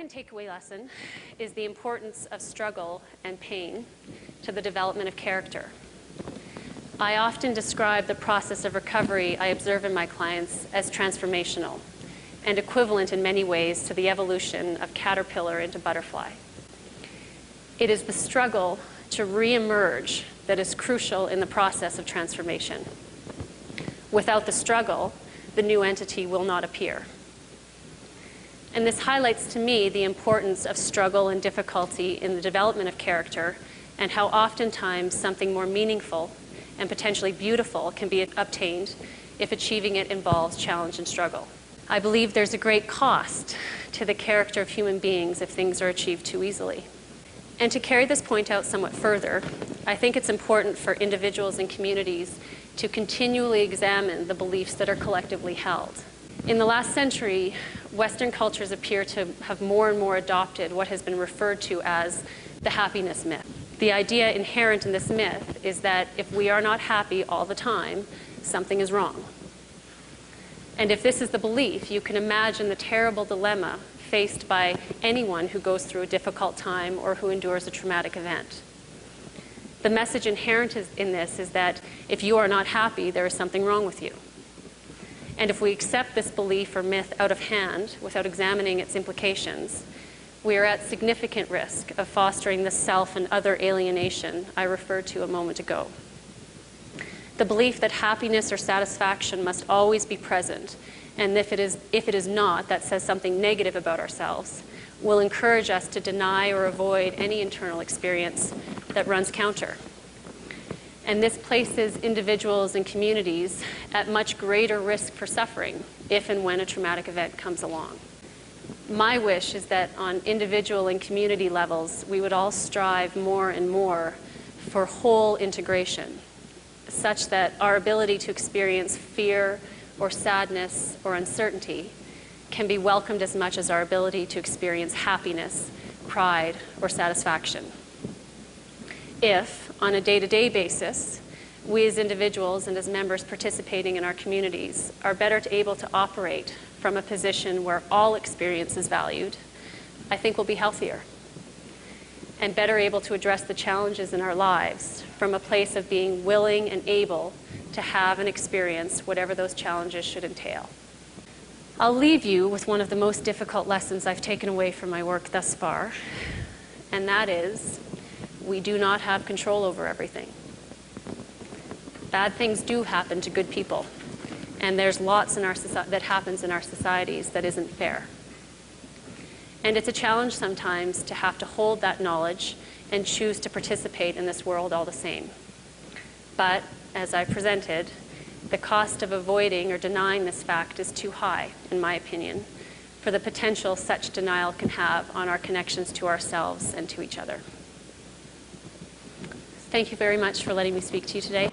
second takeaway lesson is the importance of struggle and pain to the development of character. I often describe the process of recovery I observe in my clients as transformational and equivalent in many ways to the evolution of caterpillar into butterfly. It is the struggle to re-emerge that is crucial in the process of transformation. Without the struggle, the new entity will not appear. And this highlights to me the importance of struggle and difficulty in the development of character, and how oftentimes something more meaningful and potentially beautiful can be obtained if achieving it involves challenge and struggle. I believe there's a great cost to the character of human beings if things are achieved too easily. And to carry this point out somewhat further, I think it's important for individuals and communities to continually examine the beliefs that are collectively held. In the last century, Western cultures appear to have more and more adopted what has been referred to as the happiness myth. The idea inherent in this myth is that if we are not happy all the time, something is wrong. And if this is the belief, you can imagine the terrible dilemma faced by anyone who goes through a difficult time or who endures a traumatic event. The message inherent in this is that if you are not happy, there is something wrong with you. And if we accept this belief or myth out of hand without examining its implications, we are at significant risk of fostering the self and other alienation I referred to a moment ago. The belief that happiness or satisfaction must always be present, and if it is not, that says something negative about ourselves, will encourage us to deny or avoid any internal experience that runs counter. And this places individuals and communities at much greater risk for suffering if and when a traumatic event comes along. My wish is that on individual and community levels, we would all strive more and more for whole integration, such that our ability to experience fear or sadness or uncertainty can be welcomed as much as our ability to experience happiness, pride, or satisfaction. If, on a day-to-day basis, we as individuals and as members participating in our communities are better able to operate from a position where all experience is valued, I think we'll be healthier and better able to address the challenges in our lives from a place of being willing and able to have and experience whatever those challenges should entail. I'll leave you with one of the most difficult lessons I've taken away from my work thus far, and that is, we do not have control over everything. Bad things do happen to good people, and there's lots in our that happens in our societies that isn't fair. And it's a challenge sometimes to have to hold that knowledge and choose to participate in this world all the same. But, as I presented, the cost of avoiding or denying this fact is too high, in my opinion, for the potential such denial can have on our connections to ourselves and to each other. Thank you very much for letting me speak to you today.